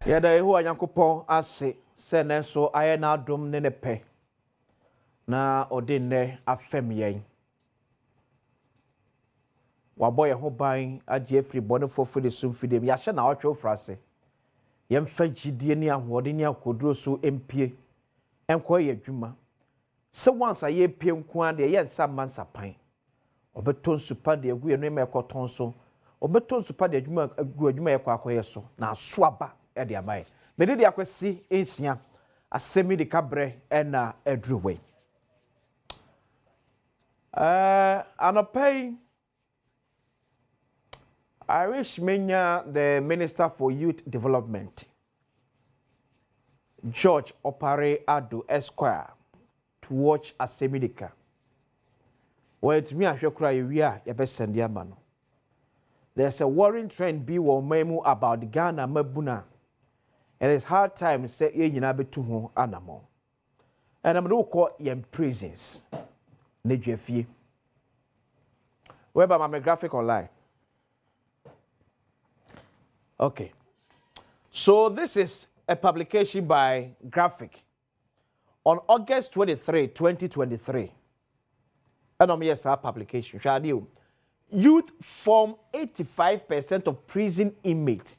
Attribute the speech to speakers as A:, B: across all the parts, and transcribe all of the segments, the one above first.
A: Yada ehu anyankopon ase se ne so aye na adom ne pe na ode ne afem yen waboye ho ban age afri bone fofo sum fide ya hye na otwe frase yemfa gidie ni ahode ni akoduro so empie enko ye adwuma se once aye pie nko ade ye nsa mansa pan obeton supa de agu ye no mekoton so obeton supa de adwuma ye kwa akoye so na aso aba e de abaye mede de akwesi ensia asemi de kabre na edruwe anopay I wish Menya, the Minister for Youth Development, George Opare Ado Esquire, to watch Asemidika. Well, it's me, I shall cry, we are your best send man. There's a worrying trend be wo memo about Ghana Mabuna. And it's hard time say ye nabe to home anamo. And I'm no call yen prisons. Nejefie. Where by my graphic online? Okay, so this is a publication by Graphic on August 23, 2023. And yes, our publication. Youth form 85% of prison inmates.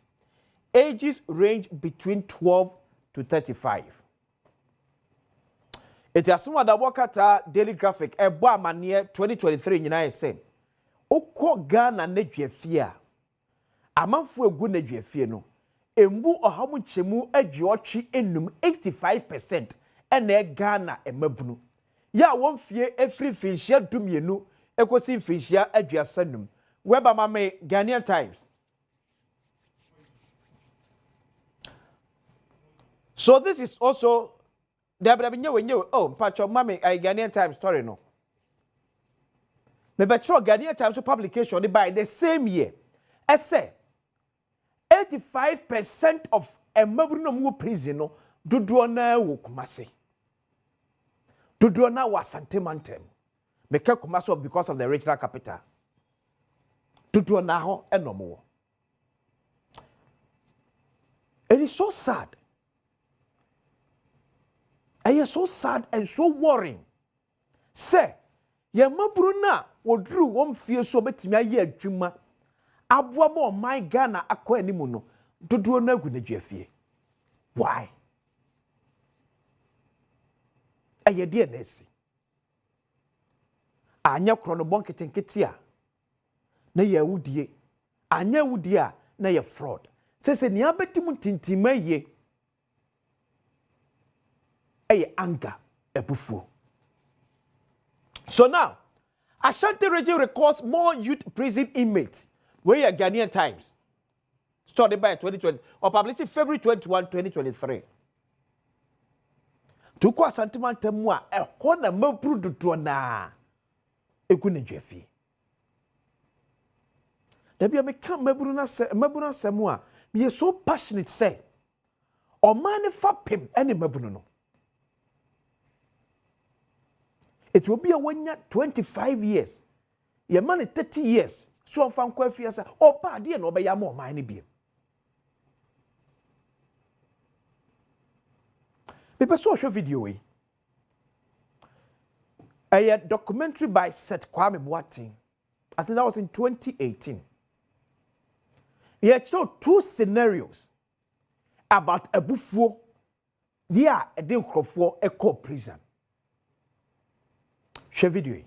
A: Ages range between 12 to 35. It is someone that work at Daily Graphic. A boy mania 2023 in United States. Oko Ghana Nejefia. Amanfo egu na dwefie no embu ohamu chemu adwotwe enum 85% ena Ghana emabunu ya wonfie efri finhia dumienu ekosi finhia adwasanum weba mame Ghanaian Times. So this is also pacho mame Ghanaian Times story no me betro Ghanaian Times publication by the same year essay 85% of emabunu mu prison no dodo na wo Kumasi. Dodo na wa Santemantem. Meka Kumasi because of the regional capital. Dodo na ho enomo. It is so sad. It is so sad and so worrying. Say, ye mabunu na wodru won fie so betimi aye adwuma. Abwa mo my Ghana akọ animu no dodo na agu na dwafie. Why? Aye de na esi. Anya kro no bonketenkete a na ye awudie. Anya awudie a na ye fraud. Sese ni abetimu tintima ye. Aye anger ebufuo. So now, Ashanti region records more youth prison inmates. We are Ghanaian Times. Studied by 2020 or published February 21, 2023. To kwa sentiment moi a hona mabru do na ekune dwafi. Da bia me kan mabru na semu a me so passionate say o man fa pem ene mabru no. It will be a 25 years. Your man 30 years. So fan kwa fiasa o ba de na obeya mo man ni bi people saw a video a documentary by Seth Kwame Boateng. I think that was in 2018. He had showed two scenarios about abufuo there a den krofo e call prison. Share video.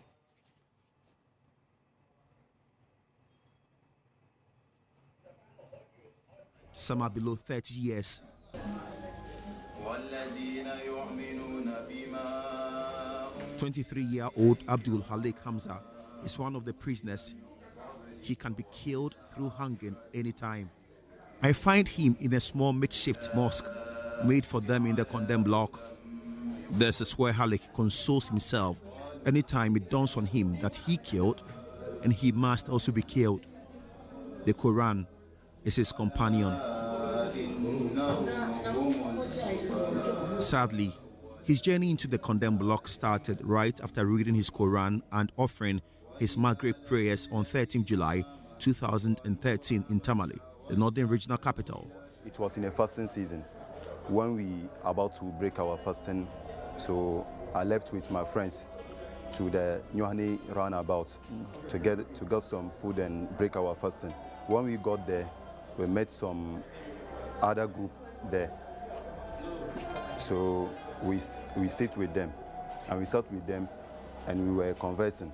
B: Some are below 30 years. 23-year-old Abdul Halik Hamza is one of the prisoners. He can be killed through hanging anytime. I find him in a small makeshift mosque made for them in the condemned block. This is where Halik consoles himself anytime it dawns on him that he killed and he must also be killed. The Quran is his companion. Sadly, his journey into the condemned block started right after reading his Quran and offering his Maghrib prayers on 13 July 2013 in Tamale. the northern regional capital.
C: It was in a fasting season when we about to break our fasting, so I left with my friends to the Nyohane roundabout to get some food and break our fasting. When we got there, we met some other group there. So we sit with them, and we sat with them, and we were conversing.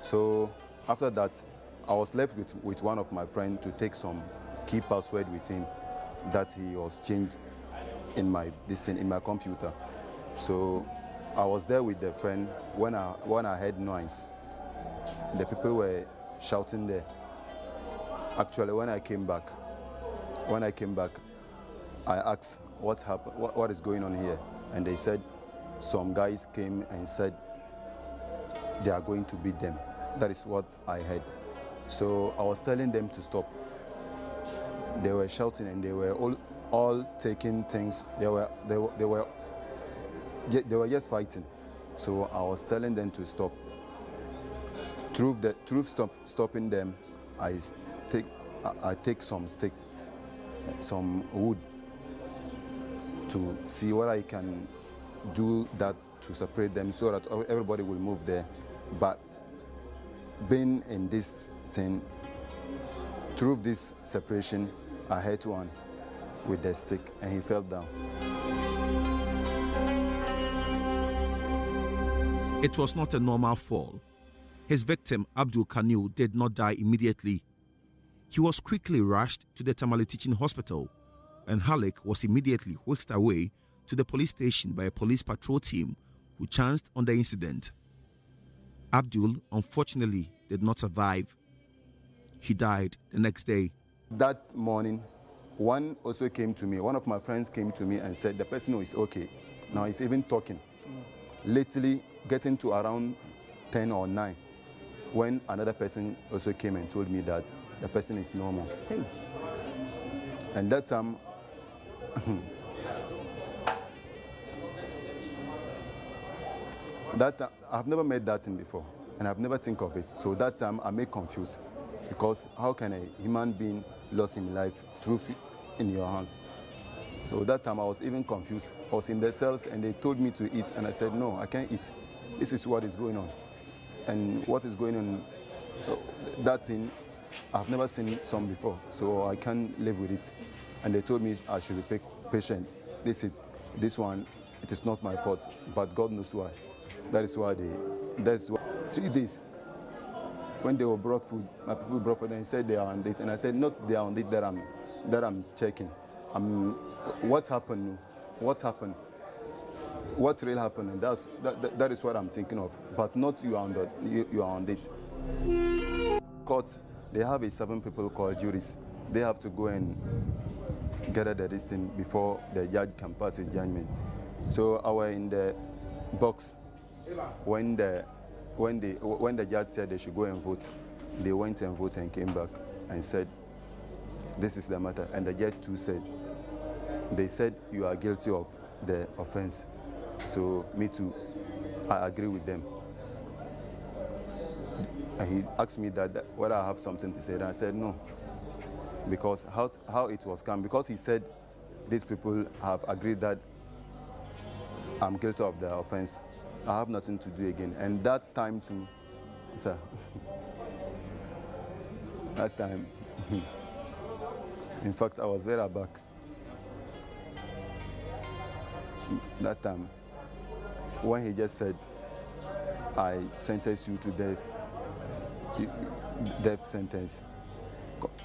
C: So after that, I was left with one of my friends to take some key password with him that he was changed in my computer. So I was there with the friend when I heard noise. The people were shouting there. Actually, when I came back, I asked what happened, what is going on here, and they said some guys came and said they are going to beat them. That is what I heard. So I was telling them to stop. They were shouting and they were all taking things. They were just fighting. So I was telling them to stop. Through stopping them, I take some stick, some wood, to see what I can do that to separate them so that everybody will move there. But being in this thing, through this separation, I hit one with the stick and he fell down.
B: It was not a normal fall. His victim, Abdul Kanu, did not die immediately. He was quickly rushed to the Tamale Teaching Hospital, and Halik was immediately whisked away to the police station by a police patrol team who chanced on the incident. Abdul, unfortunately, did not survive. He died the next day.
C: That morning, one of my friends came to me and said the person is okay. Now he's even talking. Lately, getting to around 10 or 9, when another person also came and told me that the person is normal. Hey. And that time, I've never met that thing before, and I've never think of it. So that time I make confused, because how can a human being lost in life through in your hands? So that time I was even confused. I was in the cells and they told me to eat, and I said no, I can't eat. This is what is going on, and what is going on, that thing I've never seen some before, so I can't live with it. And they told me I should be patient. This one, it is not my fault, but God knows why. That's why 3 days when they were brought food, my people brought food and said they are on date, and I said not they are on date, that I'm checking. What happened? What happened? What really happened? And that is what I'm thinking of, but not you are on date. Court, they have 7 people called juries. They have to go and gather the listing before the judge can pass his judgment. So I was in the box when the judge said they should go and vote. They went and voted and came back and said, this is the matter. And the judge too said, they said you are guilty of the offense. So me too, I agree with them. And he asked me that whether I have something to say, and I said no, because how it was come, because he said these people have agreed that I'm guilty of the offense. I have nothing to do again. And that time too, sir, that time, in fact, I was very aback. That time, when he just said, I sentence you to death, death sentence,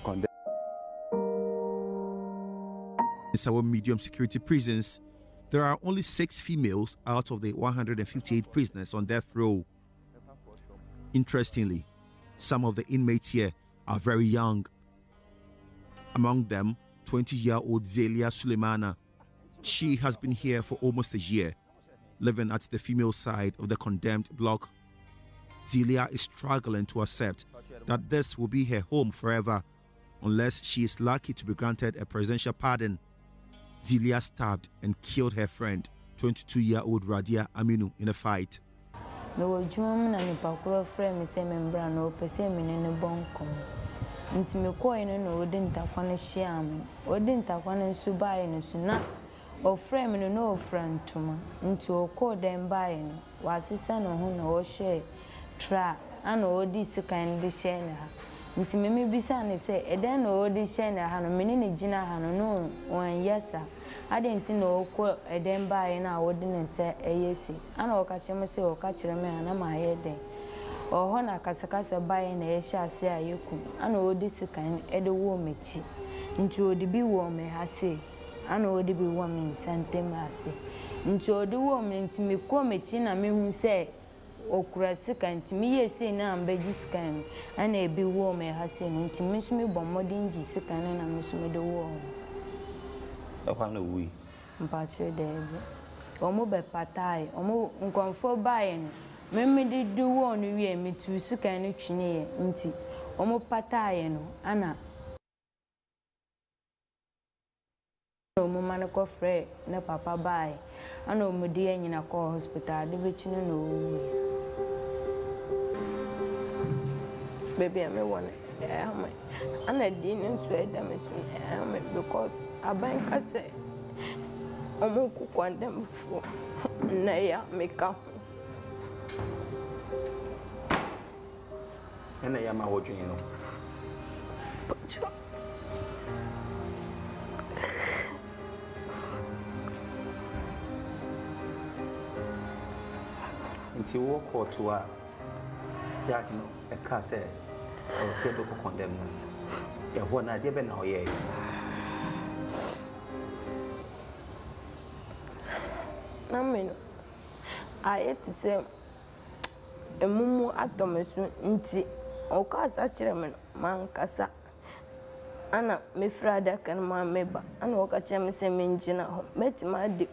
C: condemn.
B: In our medium security prisons, there are only 6 females out of the 158 prisoners on death row. Interestingly, some of the inmates here are very young. Among them, 20-year-old Zelia Suleimana. She has been here for almost a year, living at the female side of the condemned block. Zelia is struggling to accept that this will be her home forever unless she is lucky to be granted a presidential pardon. Zelia stabbed and killed her friend, 22-year-old Radia Aminu, in a fight.
D: nti me kɔɔ no na odi ntakwa no hyia me odi ntakwa no nso bae no so na ɔfrɛ me no na ɔfra ntoma nti ɔkɔɔ dɛm bae no wasesa ne ho na ɔhyɛ tra ana ɔdi sekan no de hyɛ ne ha nti me bisa ne sɛ ɛdɛn na ɔdi hyɛ ne ha no me ne ne gyina ha no no wɔnyɛ sa ade nti na ɔkɔ ɛdɛn bae no a ɔde ne nsa ɛyɛ si ana ɔka kyerɛ me sɛ ɔka kyerɛ me ana ma ayɛ dɛn ɔhɔ na kasakasa bae na ɛhyɛ ase a yɛkum ana ɔdi sekan ɛde wɔ m'akyi nti ɔde bi wɔ me ha se ana ɔde bi wɔ me nsa ntam ase nti ɔde wɔ me nti me kɔ m'akyi na mehu sɛ okura sekan nti me yɛ sei na ambɛgye sekan no ana ebi wɔ me ha se no nti me nso me bɔ mmɔden gye sekan no na me nso me de wɔ ho
E: ɛkwa na wui
D: mpakyerɛ daabi ɔmo bɛpatae ɔmo nkɔmfoɔ baeɛ no me de du wɔ no wie me tu sekan no twiniɛ nti ɔmo pataeɛ no ana ɔmo ma no kɔfrɛ ne papa baeɛ ana ɔmo de anyina kɔ hospital de bɛkyi no na ɔwuiɛ baby I me want ana di no nso ɛda me so na because aban ka sɛ ɔmo kokɔndam fo na ya meka ho
E: ɛna yɛ ma wɔdwen no nti wɔ kɔɔto a judge no ɛka sɛ ɔwɔ sɛ do kɔkɔndam no ɛhɔ na adeɛ bɛ na ɔyɛ
D: na me no ayɛ te sɛ emumu atɔ me so nti ɔkasa kyerɛ me no mankasa ana mefra adaka no ma meba ana ɔka kyerɛ me sɛ mengyina hɔ mɛtumi ade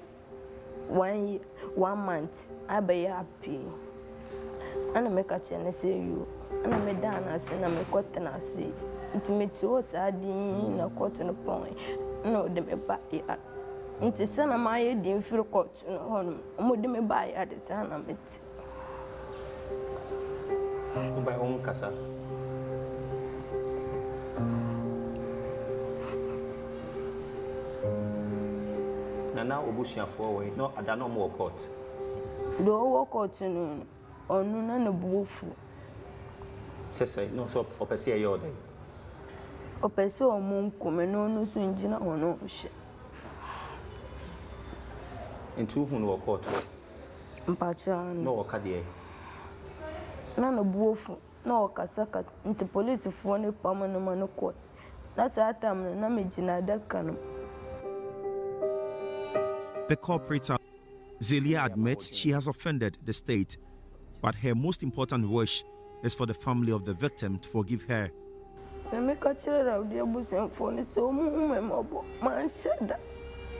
D: 1 month abɛyɛ apii ana meka kyerɛ ne sɛ yo ana meda na ase na mekɔtena ase nti meti hɔ saa din na kɔto no pɔn na ɔde me ba ya nti sɛ na maayɛ din firi kɔto no hɔ no ɔmode me ba ya de saa na meti
E: wobai wɔn kasa na obusuafoɔ wɔ na ada na ɔmo wɔ court
D: do ɔwɔ kɔto no ɔno na na buofu
E: sɛ no so ɔpɛ sɛ ɛyɛ ɔdɛ
D: ɔpɛ sɛ ɔmo nkɔmɛ na ɔno so ngyina hɔ na ɔhyɛ
E: nti wohu no wɔ court
D: mpakyɛ
E: na ɔka deɛ
D: na na buofu na ɔkasakasa nti polisifoɔ ne pam no ma no kɔ na saa tam no na megyina adaka no.
B: The cooperator, Zelia, admits she has offended the state, but her most important wish is for the family of the victim to forgive her.
D: Me kachira raudi abusenfo ni so mume mabo manshada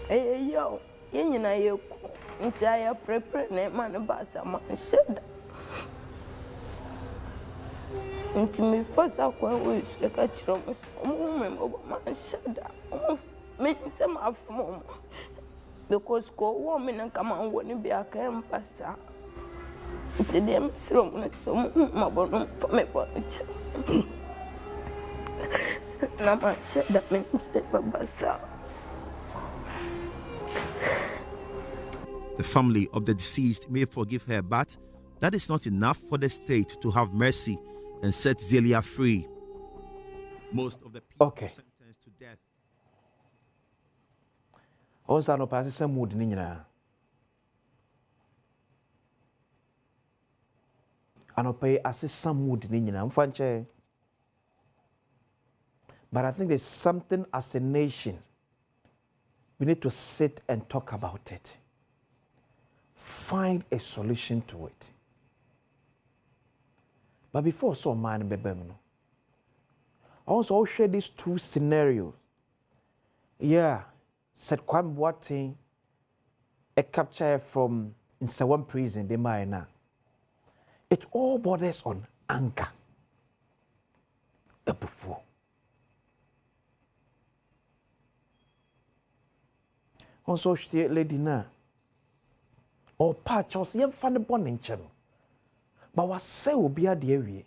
D: yo yenyina yeku nti aya prepare na man basa manshada nti me fosa kwa we so kachira mume mabo manshada me se mafumo because ko wo me na kama woni bi aka empasa nti dem sro mo so mabo no for me bo
B: The family of the deceased may forgive her, but that is not enough for the state to have mercy and set Zelia free. Most of the people sentenced to death.
A: Also, no pass some mood in Nina. I no pay assist some mood in Nina. I'm fancy. But I think there's something as a nation, we need to sit and talk about it. Find a solution to it. But before so man bebemno, I also share these two scenarios. Yeah, said Kwame Boateng, a capture from in Sawam prison, the Maina. It all borders on anger. A before. Also, she lady na or patch us yem fan the bonning channel. But was say will be a dear way.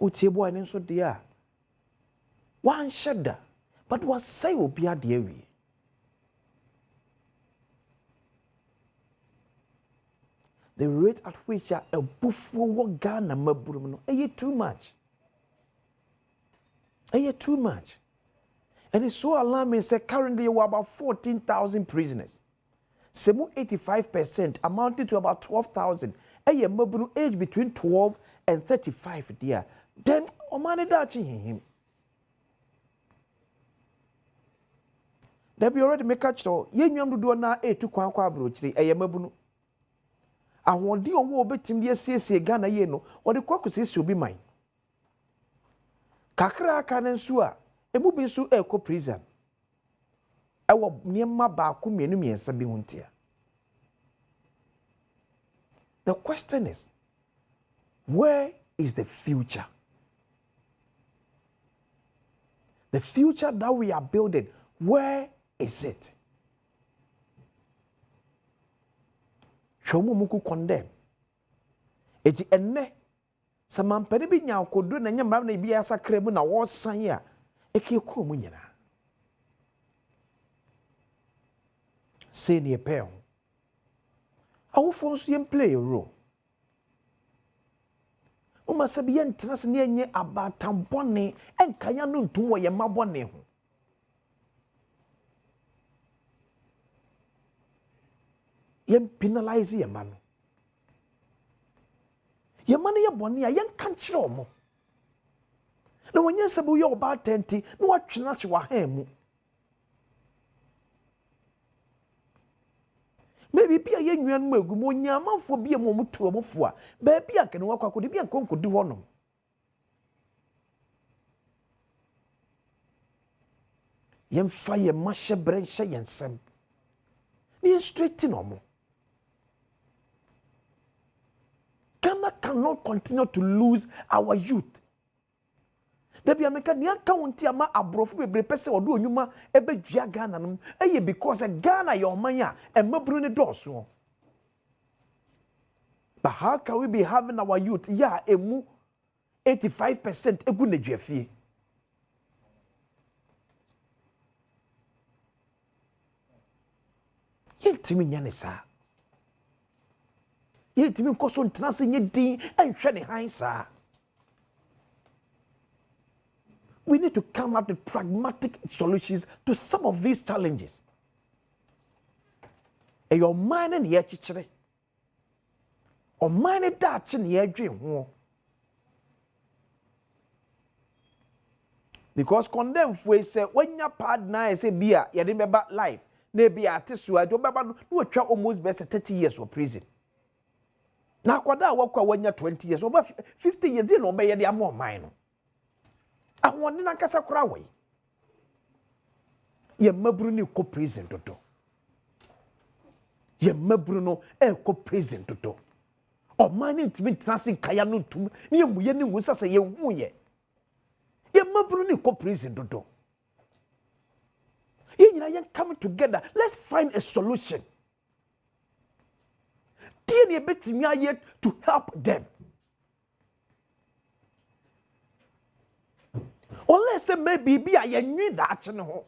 A: Utie boy ne so de a. One shedda, but was say obi ade awie. The rate at which a buffo wo Ghana maburum no, too much. Too much. And it's so alarming. Say currently we're about 14,000 prisoners. Semu 85% amounting to about 12,000. Mabunu age between 12 and 35 dear. Then omani dachi him. There be already make catch to yen yam do na to kwa brochri mabunu. Ahodi owo obetim de asiesie Ghana ye no or the kwakusi obi mine. Kakra aka nso a emu bi nso ekɔ prison. Ewo niema ba ku mienu miensa bi huntia. The question is, where is the future? The future that we are building, where is it? Shomu muku condemn. Eti enne samampani bi nya akodo na nyamra na bi asa kremu na wo san ya eke ko mu nyina. Say ne pe ho. Awofo nso yem play a role. Uma sabi yen tena se ne enye abatambone enkanya no ntum wo ye mabone ho. Yen penalize ye man. Ye man ye bone a yen kan kire omo. Na wonye sabu ye oba tenti na watwena se wa han mu. Maybe be a young man, Monya, for be a moment to a mufua, baby, I can walk, could be a conquer do one. Yen fire masha brain shay and sem. Near straight to normal. Ghana cannot continue to lose our youth. There be a mechanic county ama abrofu be pese or do nyuma ebe dua Ghana no eye because Ghana your manya and mabru ne doso. But how can we be having our youth ya emu 85% egu ne dwafie? Yentimi nyane sa. Yentimi koso ntranse nye din enhwe ne han sa. We need to come up with pragmatic solutions to some of these challenges. And your mind and your chichere. Or mind and that in your dream. Because condemn for say when your partner say beer, you remember life. Maybe artist who I do no try almost best 30 years of prison. Now kwada work when you're 20 years over 50 years, they no be the more mine. I want to nakasa krawe. Ye mabruno ko prison toto. Ye mabruno ko prison toto. O mani ntimi transi kaya no tum. Ni emuye ni wusa se ye hu ye. Ye mabruno ko prison toto. Ye nyina ye come together. Let's find a solution. Tie ne betimi aye to help them. Unless say maybe be a yenwi that no.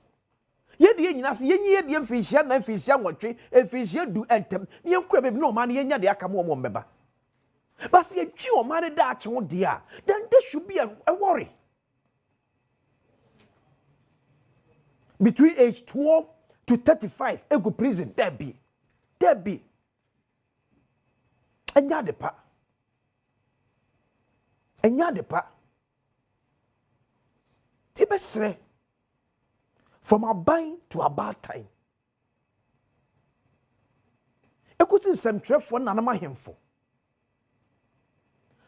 A: Ye de nyina se yenyi de mfihia na mfihia nwotwe mfihia du entem. Ye nkwa be no man yenya de aka mo mbeba. But say twi o man that ho de a, then there should be a worry. Between age 12 to 35 ego prison there be. Enya de pa. Tibesre from a buying to a bad time. Ekusin sem trefo na na mahemfo.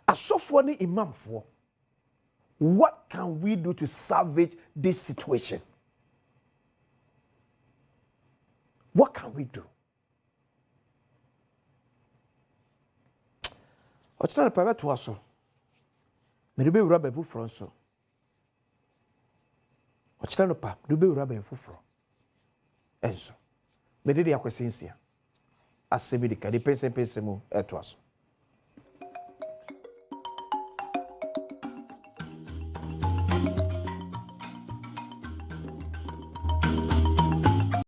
A: Asofo ni imamfo. What can we do to salvage this situation? What can we do? Ochina private to aso. Me be wura bebu fronso. Ochina no pa, do be wura be fufro. Enso. Me de akwesinsia. Asemi de kadi pense mu eto aso.